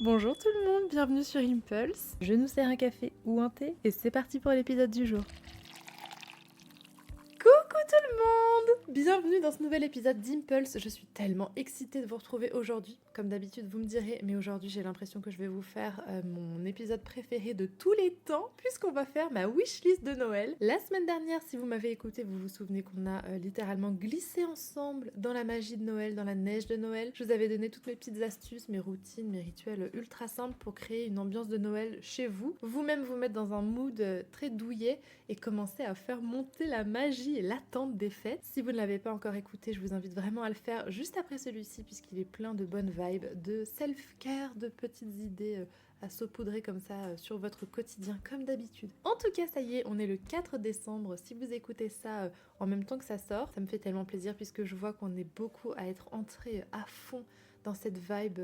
Bonjour tout le monde, bienvenue sur Impulse. Je nous sers un café ou un thé et c'est parti pour l'épisode du jour. Coucou tout le monde! Bienvenue dans ce nouvel épisode d'Impulse. Je suis tellement excitée de vous retrouver aujourd'hui. Comme d'habitude, vous me direz, mais aujourd'hui j'ai l'impression que je vais vous faire mon épisode préféré de tous les temps, puisqu'on va faire ma wishlist de Noël. La semaine dernière, si vous m'avez écouté, vous vous souvenez qu'on a littéralement glissé ensemble dans la magie de Noël, dans la neige de Noël. Je vous avais donné toutes mes petites astuces, mes routines, mes rituels ultra simples pour créer une ambiance de Noël chez vous. Vous-même vous mettre dans un mood très douillet et commencer à faire monter la magie et l'attente des fêtes. Si vous ne l'avez pas encore écouté, je vous invite vraiment à le faire juste après celui-ci puisqu'il est plein de bonnes vibes, de self-care, de petites idées à saupoudrer comme ça sur votre quotidien comme d'habitude. En tout cas, ça y est, on est le 4 décembre. Si vous écoutez ça en même temps que ça sort, ça me fait tellement plaisir puisque je vois qu'on est beaucoup à être entrés à fond dans cette vibe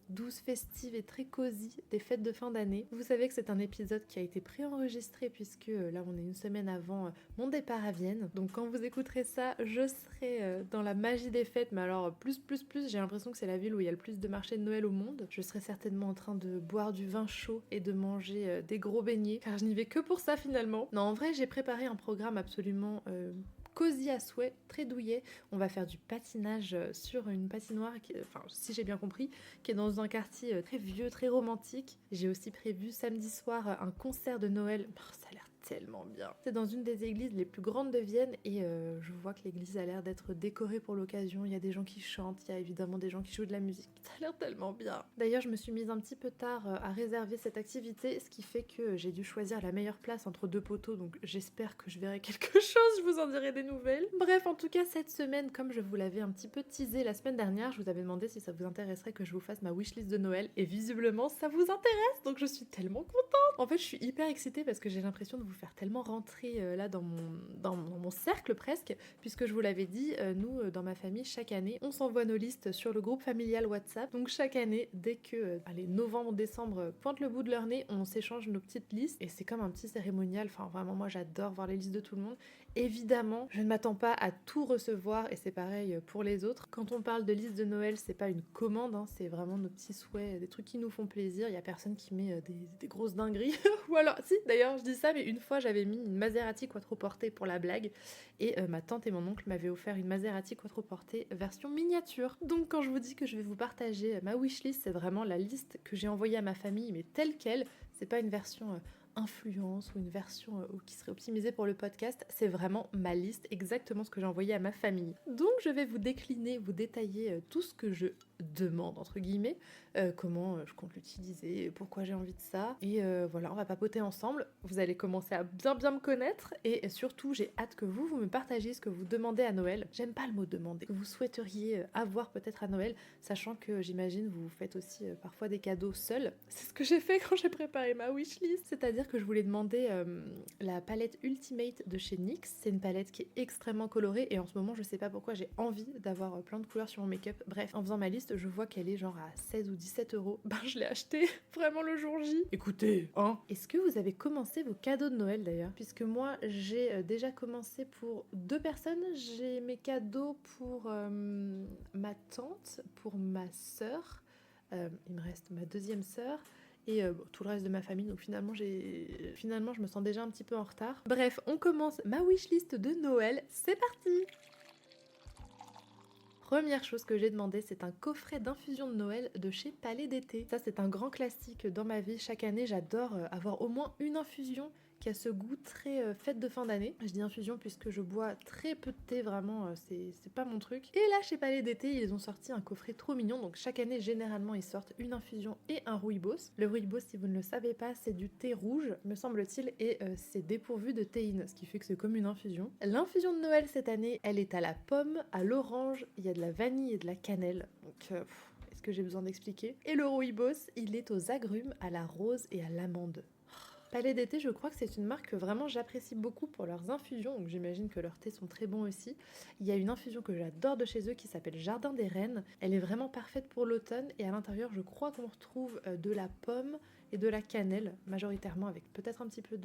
douce, festive et très cosy des fêtes de fin d'année. Vous savez que c'est un épisode qui a été préenregistré puisque là on est une semaine avant mon départ à Vienne. Donc quand vous écouterez ça, je serai dans la magie des fêtes, mais alors plus, j'ai l'impression que c'est la ville où il y a le plus de marchés de Noël au monde. Je serai certainement en train de boire du vin chaud et de manger des gros beignets, car je n'y vais que pour ça finalement. Non, en vrai j'ai préparé un programme absolument cosy à souhait, très douillet. On va faire du patinage sur une patinoire, enfin si j'ai bien compris, qui est dans un quartier très vieux, très romantique. J'ai aussi prévu samedi soir un concert de Noël. Oh, ça a l'air tellement bien. C'est dans une des églises les plus grandes de Vienne et je vois que l'église a l'air d'être décorée pour l'occasion. Il y a des gens qui chantent, il y a évidemment des gens qui jouent de la musique. Ça a l'air tellement bien. D'ailleurs, je me suis mise un petit peu tard à réserver cette activité, ce qui fait que j'ai dû choisir la meilleure place entre deux poteaux, donc j'espère que je verrai quelque chose, je vous en dirai des nouvelles. Bref, en tout cas, cette semaine, comme je vous l'avais un petit peu teasé la semaine dernière, je vous avais demandé si ça vous intéresserait que je vous fasse ma wishlist de Noël, et visiblement, ça vous intéresse, donc je suis tellement contente. En fait, je suis hyper excitée parce que j'ai l'impression de vous faire tellement rentrer là dans mon cercle presque, puisque je vous l'avais dit, nous, dans ma famille, chaque année, on s'envoie nos listes sur le groupe familial WhatsApp. Donc chaque année, dès que novembre, décembre pointe le bout de leur nez, on s'échange nos petites listes et c'est comme un petit cérémonial. Enfin, vraiment, moi, j'adore voir les listes de tout le monde. Évidemment, je ne m'attends pas à tout recevoir et c'est pareil pour les autres. Quand on parle de liste de Noël, c'est pas une commande, hein, c'est vraiment nos petits souhaits, des trucs qui nous font plaisir. Il y a personne qui met des grosses dingueries. Ou alors, si, d'ailleurs, je dis ça, mais une fois, j'avais mis une Maserati Quattroporte pour la blague et ma tante et mon oncle m'avaient offert une Maserati Quattroporte version miniature. Donc quand je vous dis que je vais vous partager ma wishlist, c'est vraiment la liste que j'ai envoyée à ma famille, mais telle quelle. C'est pas une version influence ou une version qui serait optimisée pour le podcast, c'est vraiment ma liste, exactement ce que j'ai envoyé à ma famille. Donc je vais vous décliner, vous détailler tout ce que je demande entre guillemets, comment je compte l'utiliser, pourquoi j'ai envie de ça, et voilà, on va papoter ensemble. Vous allez commencer à bien me connaître et surtout j'ai hâte que vous me partagiez ce que vous demandez à Noël. J'aime pas le mot demander, que vous souhaiteriez avoir peut-être à Noël, sachant que j'imagine vous faites aussi parfois des cadeaux seuls. C'est ce que j'ai fait quand j'ai préparé ma wishlist, c'est-à-dire que je voulais demander la palette Ultimate de chez NYX. C'est une palette qui est extrêmement colorée et en ce moment je sais pas pourquoi j'ai envie d'avoir plein de couleurs sur mon make-up. Bref, en faisant ma liste, je vois qu'elle est genre à 16 ou 17 euros. Ben je l'ai acheté vraiment le jour J. Écoutez, hein. Est-ce que vous avez commencé vos cadeaux de Noël d'ailleurs? Puisque moi j'ai déjà commencé pour 2 personnes. J'ai mes cadeaux pour ma tante, pour ma sœur. Il me reste ma deuxième sœur et tout le reste de ma famille, donc finalement je me sens déjà un petit peu en retard. Bref, on commence ma wishlist de Noël, c'est parti! Première chose que j'ai demandé, c'est un coffret d'infusion de Noël de chez Palais d'été. Ça, c'est un grand classique dans ma vie. Chaque année, j'adore avoir au moins une infusion qui a ce goût très fête de fin d'année. Je dis infusion puisque je bois très peu de thé, vraiment, c'est pas mon truc. Et là, chez Palais d'été, ils ont sorti un coffret trop mignon. Donc chaque année, généralement, ils sortent une infusion et un rooibos. Le rooibos, si vous ne le savez pas, c'est du thé rouge, me semble-t-il, et c'est dépourvu de théine, ce qui fait que c'est comme une infusion. L'infusion de Noël cette année, elle est à la pomme, à l'orange, il y a de la vanille et de la cannelle. Donc est-ce que j'ai besoin d'expliquer? Et le rooibos, il est aux agrumes, à la rose et à l'amande. Palais d'été, je crois que c'est une marque que vraiment j'apprécie beaucoup pour leurs infusions, donc j'imagine que leurs thés sont très bons aussi. Il y a une infusion que j'adore de chez eux qui s'appelle Jardin des Reines. Elle est vraiment parfaite pour l'automne et à l'intérieur, je crois qu'on retrouve de la pomme et de la cannelle, majoritairement avec peut-être un petit peu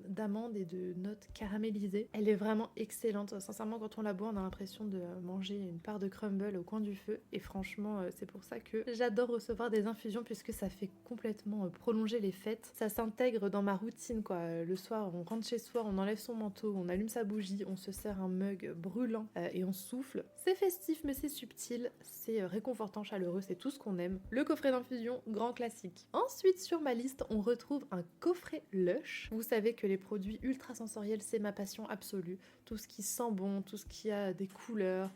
d'amande et de notes caramélisées. Elle est vraiment excellente. Sincèrement, quand on la boit, on a l'impression de manger une part de crumble au coin du feu. Et franchement, c'est pour ça que j'adore recevoir des infusions puisque ça fait complètement prolonger les fêtes. Ça s'intègre dans ma routine, quoi. Le soir, on rentre chez soi, on enlève son manteau, on allume sa bougie, on se sert un mug brûlant et on souffle. C'est festif, mais c'est subtil, c'est réconfortant, chaleureux, c'est tout ce qu'on aime. Le coffret d'infusion, grand classique. Ensuite, sur ma liste, on retrouve un coffret Lush. Vous savez que les produits ultra sensoriels, c'est ma passion absolue. Tout ce qui sent bon, tout ce qui a des couleurs,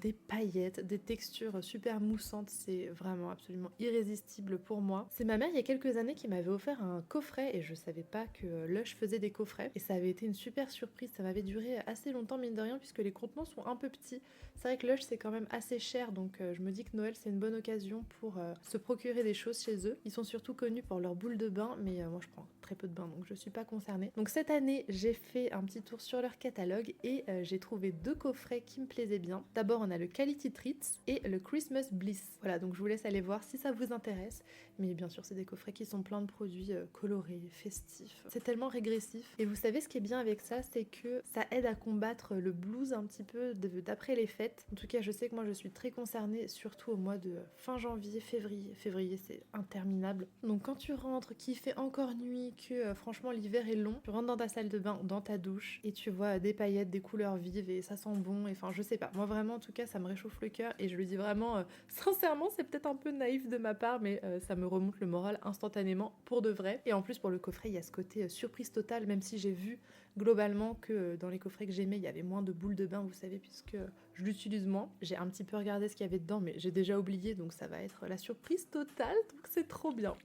des paillettes, des textures super moussantes, c'est vraiment absolument irrésistible pour moi. C'est ma mère il y a quelques années qui m'avait offert un coffret et je savais pas que Lush faisait des coffrets et ça avait été une super surprise, ça m'avait duré assez longtemps mine de rien puisque les contenants sont un peu petits. C'est vrai que Lush c'est quand même assez cher donc je me dis que Noël c'est une bonne occasion pour se procurer des choses chez eux. Ils sont surtout connus pour leurs boules de bain mais moi je prends très peu de bain donc je suis pas concernée. Donc cette année j'ai fait un petit tour sur leur catalogue et j'ai trouvé 2 coffrets qui me plaisaient bien. D'abord on a le Quality Treats et le Christmas Bliss. Voilà donc je vous laisse aller voir si ça vous intéresse mais bien sûr c'est des coffrets qui sont pleins de produits colorés, festifs. C'est tellement régressif et vous savez ce qui est bien avec ça c'est que ça aide à combattre le blues un petit peu d'après les fêtes. En tout cas je sais que moi je suis très concernée surtout au mois de fin janvier, février. Février c'est interminable. Donc quand tu rentres, qu'il fait encore nuit, que franchement l'hiver est long, tu rentres dans ta salle de bain, dans ta douche et tu vois des paillettes, des couleurs vives et ça sent bon et enfin je sais pas. Moi vraiment en tout cas ça me réchauffe le cœur et je le dis vraiment sincèrement c'est peut-être un peu naïf de ma part mais ça me remonte le moral instantanément pour de vrai. Et en plus pour le coffret il y a ce côté surprise totale même si j'ai vu globalement que dans les coffrets que j'aimais il y avait moins de boules de bain vous savez puisque je l'utilise moins. J'ai un petit peu regardé ce qu'il y avait dedans mais j'ai déjà oublié donc ça va être la surprise totale donc c'est trop bien.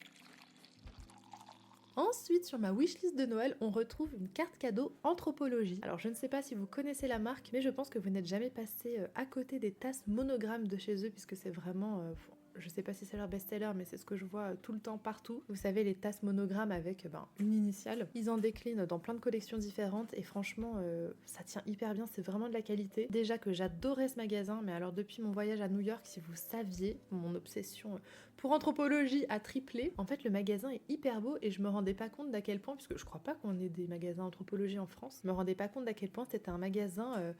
Ensuite, sur ma wishlist de Noël, on retrouve une carte cadeau Anthropologie. Alors, je ne sais pas si vous connaissez la marque, mais je pense que vous n'êtes jamais passé à côté des tasses monogrammes de chez eux, puisque c'est vraiment... je sais pas si c'est leur best-seller, mais c'est ce que je vois tout le temps partout. Vous savez, les tasses monogrammes avec une initiale. Ils en déclinent dans plein de collections différentes et franchement, ça tient hyper bien, c'est vraiment de la qualité. Déjà que j'adorais ce magasin, mais alors depuis mon voyage à New York, si vous saviez, mon obsession pour Anthropologie a triplé. En fait, le magasin est hyper beau et je me rendais pas compte d'à quel point, puisque je crois pas qu'on ait des magasins Anthropologie en France, je me rendais pas compte d'à quel point c'était un magasin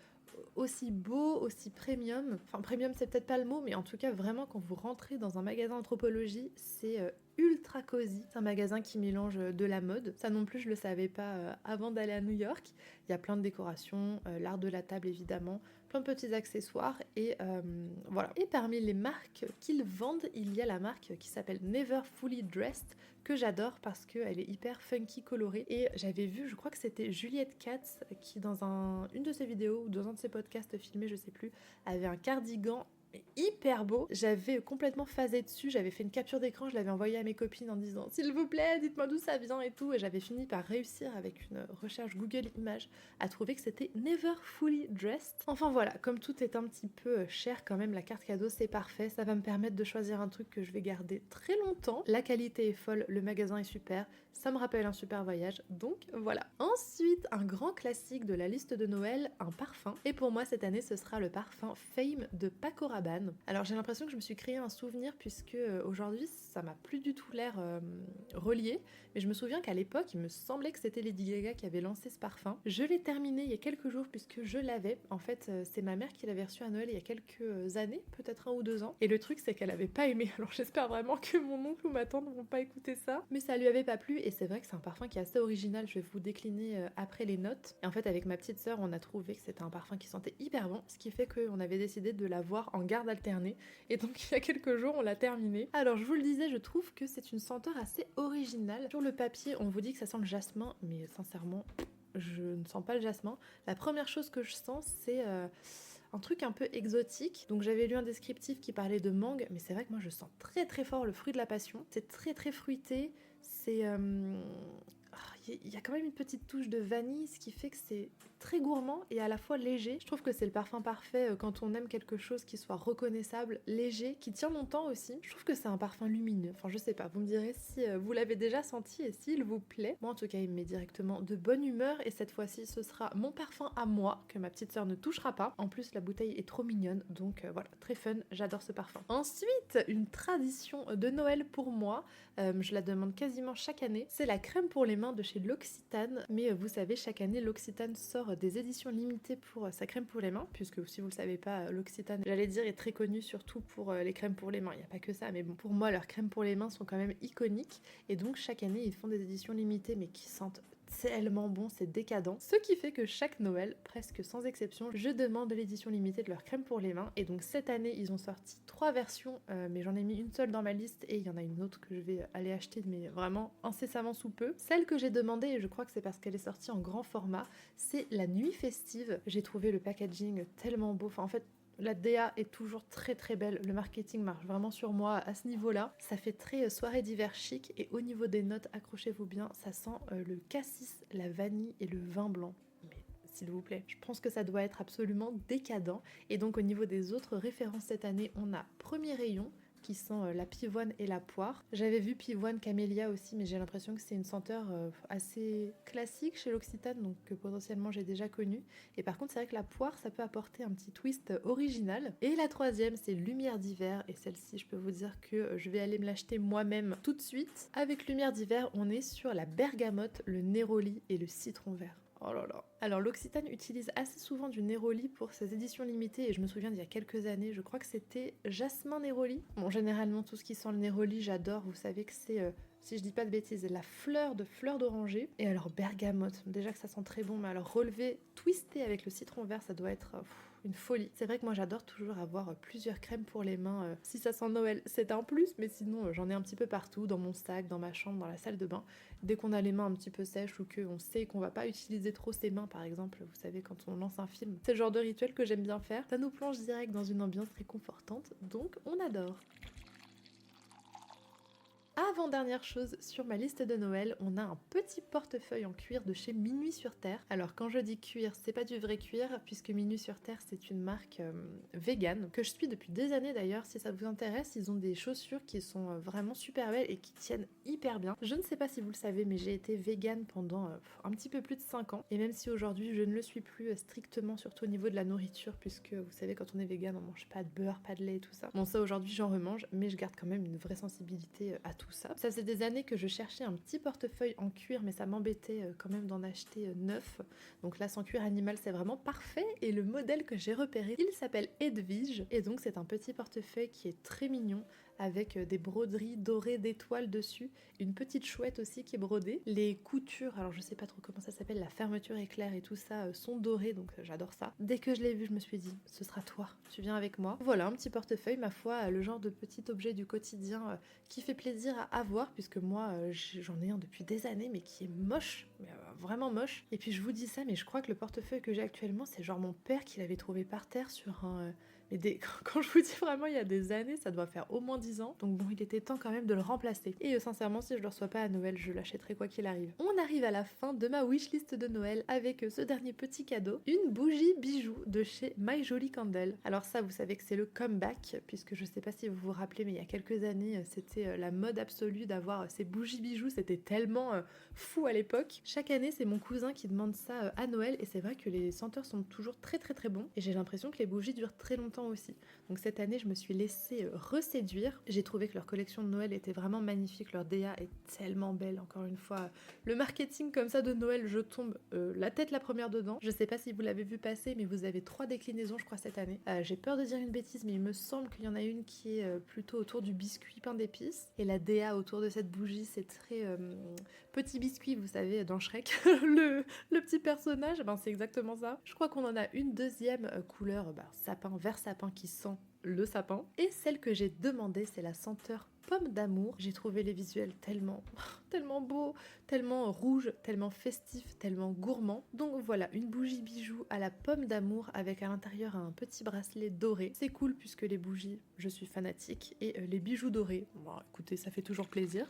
aussi beau, aussi premium. Enfin, premium, c'est peut-être pas le mot, mais en tout cas, vraiment, quand vous rentrez dans un magasin Anthropologie, c'est ultra cosy. C'est un magasin qui mélange de la mode. Ça non plus, je le savais pas avant d'aller à New York. Il y a plein de décorations, l'art de la table évidemment, plein de petits accessoires et voilà. Et parmi les marques qu'ils vendent, il y a la marque qui s'appelle Never Fully Dressed que j'adore parce qu'elle est hyper funky, colorée. Et j'avais vu, je crois que c'était Juliette Katz qui dans une de ses vidéos ou dans un de ses podcasts filmés, je sais plus, avait un cardigan hyper beau. J'avais complètement phasé dessus, j'avais fait une capture d'écran, je l'avais envoyé à mes copines en disant s'il vous plaît, dites-moi d'où ça vient et tout, et j'avais fini par réussir avec une recherche Google Images à trouver que c'était Never Fully Dressed. Enfin voilà, comme tout est un petit peu cher quand même, la carte cadeau c'est parfait, ça va me permettre de choisir un truc que je vais garder très longtemps. La qualité est folle, le magasin est super, ça me rappelle un super voyage, donc voilà. Ensuite, un grand classique de la liste de Noël, un parfum. Et pour moi cette année ce sera le parfum Fame de Paco Rabanne. Alors j'ai l'impression que je me suis créé un souvenir puisque aujourd'hui ça m'a plus du tout l'air relié, mais je me souviens qu'à l'époque il me semblait que c'était Lady Gaga qui avait lancé ce parfum. Je l'ai terminé il y a quelques jours puisque je l'avais. En fait c'est ma mère qui l'avait reçu à Noël il y a quelques années, peut-être 1 ou 2 ans. Et le truc c'est qu'elle avait pas aimé. Alors j'espère vraiment que mon oncle ou ma tante ne vont pas écouter ça. Mais ça lui avait pas plu et c'est vrai que c'est un parfum qui est assez original. Je vais vous décliner après les notes. Et en fait avec ma petite sœur on a trouvé que c'était un parfum qui sentait hyper bon, ce qui fait qu'on avait décidé de l'avoir en garde alternée. Et donc il y a quelques jours on l'a terminé. Alors je vous le disais, je trouve que c'est une senteur assez originale. Sur le papier on vous dit que ça sent le jasmin, mais sincèrement je ne sens pas le jasmin. La première chose que je sens c'est un truc un peu exotique. Donc j'avais lu un descriptif qui parlait de mangue, mais c'est vrai que moi je sens très très fort le fruit de la passion. C'est très très fruité, c'est... il y a quand même une petite touche de vanille, ce qui fait que c'est très gourmand et à la fois léger. Je trouve que c'est le parfum parfait quand on aime quelque chose qui soit reconnaissable, léger, qui tient longtemps aussi. Je trouve que c'est un parfum lumineux. Enfin, je sais pas, vous me direz si vous l'avez déjà senti et s'il vous plaît. Moi, en tout cas, il me met directement de bonne humeur et cette fois-ci, ce sera mon parfum à moi que ma petite sœur ne touchera pas. En plus, la bouteille est trop mignonne, donc voilà, très fun, j'adore ce parfum. Ensuite, une tradition de Noël pour moi, je la demande quasiment chaque année, c'est la crème pour les mains de chez L'Occitane. Mais vous savez, chaque année, L'Occitane sort des éditions limitées pour sa crème pour les mains, puisque si vous le savez pas, L'Occitane, j'allais dire, est très connue surtout pour les crèmes pour les mains. Il n'y a pas que ça, mais bon, pour moi, leurs crèmes pour les mains sont quand même iconiques. Et donc, chaque année, ils font des éditions limitées, mais qui sentent tellement bon, c'est décadent. Ce qui fait que chaque Noël, presque sans exception, je demande l'édition limitée de leur crème pour les mains. Et donc cette année, ils ont sorti 3 versions, mais j'en ai mis une seule dans ma liste et il y en a une autre que je vais aller acheter, mais vraiment incessamment sous peu. Celle que j'ai demandée, et je crois que c'est parce qu'elle est sortie en grand format, c'est la nuit festive. J'ai trouvé le packaging tellement beau. Enfin, en fait, la DA est toujours très très belle, le marketing marche vraiment sur moi à ce niveau-là. Ça fait très soirée d'hiver chic et au niveau des notes, accrochez-vous bien, ça sent le cassis, la vanille et le vin blanc. Mais s'il vous plaît, je pense que ça doit être absolument décadent. Et donc au niveau des autres références cette année, on a Premier Rayon, qui sent la pivoine et la poire. J'avais vu pivoine camélia aussi, mais j'ai l'impression que c'est une senteur assez classique chez l'Occitane, donc que potentiellement j'ai déjà connue. Et par contre, c'est vrai que la poire, ça peut apporter un petit twist original. Et la troisième, c'est Lumière d'hiver, et celle-ci, je peux vous dire que je vais aller me l'acheter moi-même tout de suite. Avec Lumière d'hiver, on est sur la bergamote, le néroli et le citron vert. Oh là là. Alors l'Occitane utilise assez souvent du néroli pour ses éditions limitées et je me souviens d'il y a quelques années, je crois que c'était jasmin néroli. Bon, généralement tout ce qui sent le néroli, j'adore, vous savez que c'est, si je dis pas de bêtises, la fleur d'oranger. Et alors bergamote, déjà que ça sent très bon, mais alors relevé, twisté avec le citron vert, ça doit être une folie. C'est vrai que moi j'adore toujours avoir plusieurs crèmes pour les mains. Si ça sent Noël, c'est un plus, mais sinon j'en ai un petit peu partout, dans mon sac, dans ma chambre, dans la salle de bain. Dès qu'on a les mains un petit peu sèches ou qu'on sait qu'on va pas utiliser trop ses mains, par exemple, vous savez, quand on lance un film, c'est le genre de rituel que j'aime bien faire. Ça nous plonge direct dans une ambiance réconfortante, donc on adore. Avant-dernière chose sur ma liste de Noël, on a un petit portefeuille en cuir de chez Minuit sur Terre. Alors quand je dis cuir, c'est pas du vrai cuir, puisque Minuit sur Terre c'est une marque vegan, que je suis depuis des années d'ailleurs. Si ça vous intéresse, ils ont des chaussures qui sont vraiment super belles et qui tiennent hyper bien. Je ne sais pas si vous le savez, mais j'ai été vegan pendant un petit peu plus de 5 ans. Et même si aujourd'hui je ne le suis plus strictement, surtout au niveau de la nourriture, puisque vous savez quand on est vegan on mange pas de beurre, pas de lait et tout ça. Bon ça aujourd'hui j'en remange, mais je garde quand même une vraie sensibilité à tout ça. Ça faisait des années que je cherchais un petit portefeuille en cuir, mais ça m'embêtait quand même d'en acheter neuf. Donc là, sans cuir animal, c'est vraiment parfait. Et le modèle que j'ai repéré, il s'appelle Edwige. Et donc c'est un petit portefeuille qui est très mignon, avec des broderies dorées d'étoiles dessus, une petite chouette aussi qui est brodée. Les coutures, alors je sais pas trop comment ça s'appelle, la fermeture éclair et tout ça sont dorées, donc j'adore ça. Dès que je l'ai vu, je me suis dit, ce sera toi, tu viens avec moi. Voilà, un petit portefeuille, ma foi, le genre de petit objet du quotidien qui fait plaisir à avoir, puisque moi j'en ai un depuis des années, mais qui est moche, mais vraiment moche. Et puis je vous dis ça, mais je crois que le portefeuille que j'ai actuellement, c'est genre mon père qui l'avait trouvé par terre sur un... Quand je vous dis vraiment il y a des années, ça doit faire au moins 10 ans. Donc bon, il était temps quand même de le remplacer. Et sincèrement, si je le reçois pas à Noël, je l'achèterai quoi qu'il arrive. On arrive à la fin de ma wishlist de Noël avec ce dernier petit cadeau. Une bougie bijou de chez My Jolly Candle. Alors ça, vous savez que c'est le comeback, puisque je sais pas si vous vous rappelez, mais il y a quelques années, c'était la mode absolue d'avoir ces bougies bijoux. C'était tellement fou à l'époque. Chaque année, c'est mon cousin qui demande ça à Noël. Et c'est vrai que les senteurs sont toujours très très très bons. Et j'ai l'impression que les bougies durent très longtemps aussi. Donc cette année, je me suis laissée reséduire. J'ai trouvé que leur collection de Noël était vraiment magnifique. Leur DA est tellement belle. Encore une fois, le marketing comme ça de Noël, je tombe la tête la première dedans. Je sais pas si vous l'avez vu passer, mais vous avez 3 déclinaisons, je crois, cette année. J'ai peur de dire une bêtise, mais il me semble qu'il y en a une qui est plutôt autour du biscuit pain d'épices. Et la DA autour de cette bougie, c'est très petit biscuit, vous savez, dans Shrek. le petit personnage, ben c'est exactement ça. Je crois qu'on en a une deuxième couleur sapin, vert sapin qui sent le sapin. Et celle que j'ai demandée, c'est la senteur pomme d'amour. J'ai trouvé les visuels tellement beaux, tellement rouges, tellement festifs, tellement gourmands. Donc voilà, une bougie bijou à la pomme d'amour avec à l'intérieur un petit bracelet doré. C'est cool puisque les bougies, je suis fanatique. Et les bijoux dorés, bon, écoutez, ça fait toujours plaisir.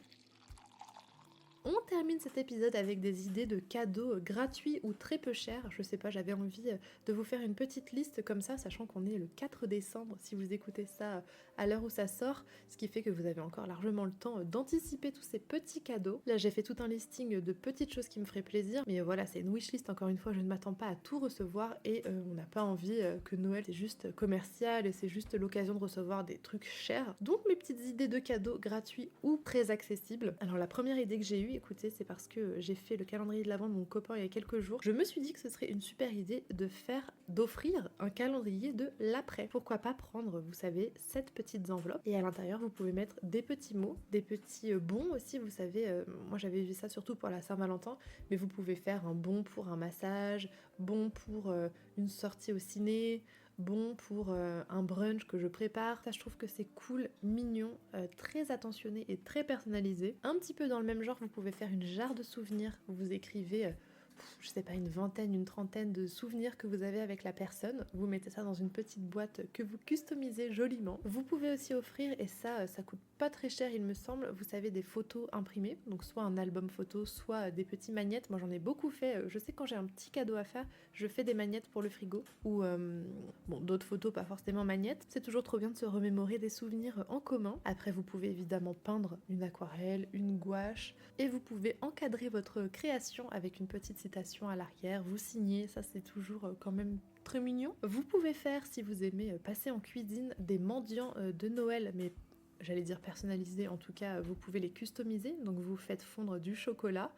On termine cet épisode avec des idées de cadeaux gratuits ou très peu chers. Je sais pas, j'avais envie de vous faire une petite liste comme ça, sachant qu'on est le 4 décembre si vous écoutez ça à l'heure où ça sort, ce qui fait que vous avez encore largement le temps d'anticiper tous ces petits cadeaux. Là, j'ai fait tout un listing de petites choses qui me feraient plaisir, mais voilà, c'est une wishlist, encore une fois, je ne m'attends pas à tout recevoir et on n'a pas envie que Noël c'est juste commercial et c'est juste l'occasion de recevoir des trucs chers. Donc mes petites idées de cadeaux gratuits ou très accessibles. Alors la première idée que j'ai eue, écoutez, c'est parce que j'ai fait le calendrier de l'Avent de mon copain il y a quelques jours. Je me suis dit que ce serait une super idée d'offrir un calendrier de l'après. Pourquoi pas prendre, vous savez, 7 petites enveloppes et à l'intérieur vous pouvez mettre des petits mots, des petits bons aussi, vous savez, moi j'avais vu ça surtout pour la Saint-Valentin, mais vous pouvez faire un bon pour un massage, bon pour une sortie au ciné, bon pour un brunch que je prépare. Ça, je trouve que c'est cool, mignon, très attentionné et très personnalisé. Un petit peu dans le même genre, vous pouvez faire une jarre de souvenirs. Vous écrivez je sais pas, une vingtaine, une trentaine de souvenirs que vous avez avec la personne. Vous mettez ça dans une petite boîte que vous customisez joliment. Vous pouvez aussi offrir, et ça coûte pas très cher il me semble, vous savez, des photos imprimées, donc soit un album photo, soit des petits magnettes. Moi j'en ai beaucoup fait, je sais quand j'ai un petit cadeau à faire, je fais des magnettes pour le frigo, ou bon, d'autres photos, pas forcément magnettes. C'est toujours trop bien de se remémorer des souvenirs en commun. Après vous pouvez évidemment peindre une aquarelle, une gouache, et vous pouvez encadrer votre création avec une petite citation à l'arrière, vous signez, ça c'est toujours quand même très mignon. Vous pouvez faire, si vous aimez passer en cuisine, des mendiants de Noël, mais j'allais dire personnalisés, en tout cas vous pouvez les customiser. Donc vous faites fondre du chocolat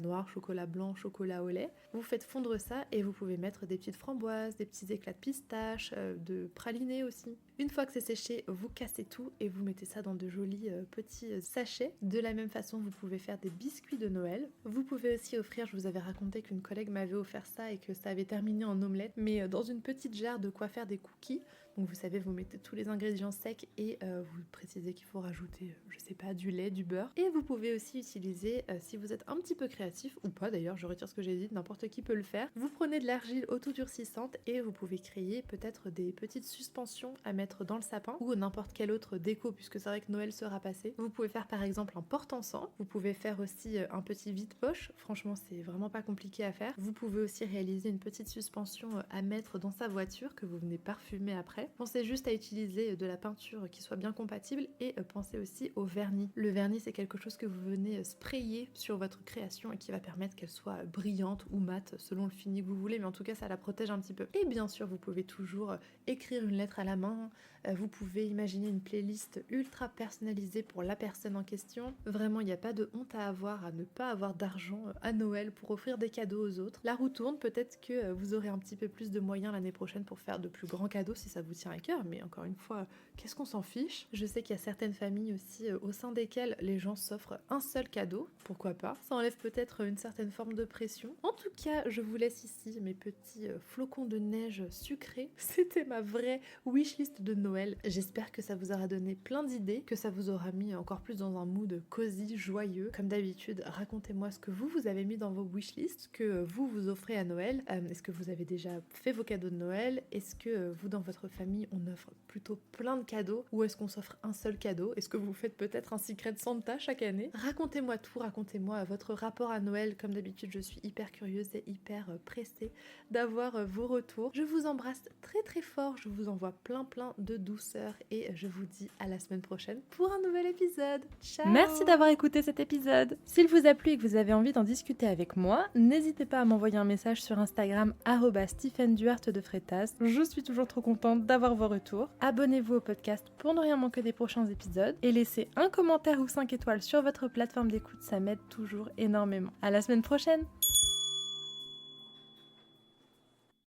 noir, chocolat blanc, chocolat au lait. Vous faites fondre ça et vous pouvez mettre des petites framboises, des petits éclats de pistache, de praliné aussi. Une fois que c'est séché, vous cassez tout et vous mettez ça dans de jolis petits sachets. De la même façon, vous pouvez faire des biscuits de Noël. Vous pouvez aussi offrir, je vous avais raconté qu'une collègue m'avait offert ça et que ça avait terminé en omelette, mais dans une petite jarre de quoi faire des cookies. Donc vous savez, vous mettez tous les ingrédients secs et vous précisez qu'il faut rajouter, je sais pas, du lait, du beurre. Et vous pouvez aussi utiliser, si vous êtes un petit peu créatif, ou pas d'ailleurs, je retire ce que j'ai dit, n'importe qui peut le faire. Vous prenez de l'argile autodurcissante et vous pouvez créer peut-être des petites suspensions à mettre dans le sapin ou n'importe quelle autre déco, puisque c'est vrai que Noël sera passé. Vous pouvez faire par exemple un porte-encens. Vous pouvez faire aussi un petit vide-poche. Franchement, c'est vraiment pas compliqué à faire. Vous pouvez aussi réaliser une petite suspension à mettre dans sa voiture que vous venez parfumer après. Pensez juste à utiliser de la peinture qui soit bien compatible et pensez aussi au vernis. Le vernis, c'est quelque chose que vous venez sprayer sur votre création et qui va permettre qu'elle soit brillante ou mate selon le fini que vous voulez, mais en tout cas ça la protège un petit peu. Et bien sûr, vous pouvez toujours écrire une lettre à la main. Vous pouvez imaginer une playlist ultra personnalisée pour la personne en question. Vraiment, il n'y a pas de honte à avoir à ne pas avoir d'argent à Noël pour offrir des cadeaux aux autres. La roue tourne, peut-être que vous aurez un petit peu plus de moyens l'année prochaine pour faire de plus grands cadeaux si ça vous tient à cœur, mais encore une fois, qu'est-ce qu'on s'en fiche? Je sais qu'il y a certaines familles aussi au sein desquelles les gens s'offrent un seul cadeau, pourquoi pas? Ça enlève peut-être une certaine forme de pression. En tout cas, je vous laisse ici mes petits flocons de neige sucrés. C'était ma vraie wishlist de Noël. J'espère que ça vous aura donné plein d'idées, que ça vous aura mis encore plus dans un mood cosy, joyeux. Comme d'habitude, racontez-moi ce que vous avez mis dans vos wishlists, que vous offrez à Noël. Est-ce que vous avez déjà fait vos cadeaux de Noël? Est-ce que vous, dans votre famille, on offre plutôt plein de cadeaux ou est-ce qu'on s'offre un seul cadeau? Est-ce que vous faites peut-être un Secret Santa chaque année? Racontez-moi tout, racontez-moi votre rapport à Noël. Comme d'habitude, je suis hyper curieuse et hyper pressée d'avoir vos retours. Je vous embrasse très très fort, je vous envoie plein de douceur et je vous dis à la semaine prochaine pour un nouvel épisode. Ciao! Merci d'avoir écouté cet épisode. S'il vous a plu et que vous avez envie d'en discuter avec moi, n'hésitez pas à m'envoyer un message sur Instagram @StephenDuarte de Freitas. Je suis toujours trop contente d'avoir vos retours. Abonnez-vous au podcast pour ne rien manquer des prochains épisodes et laissez un commentaire ou 5 étoiles sur votre plateforme d'écoute, ça m'aide toujours énormément. À la semaine prochaine!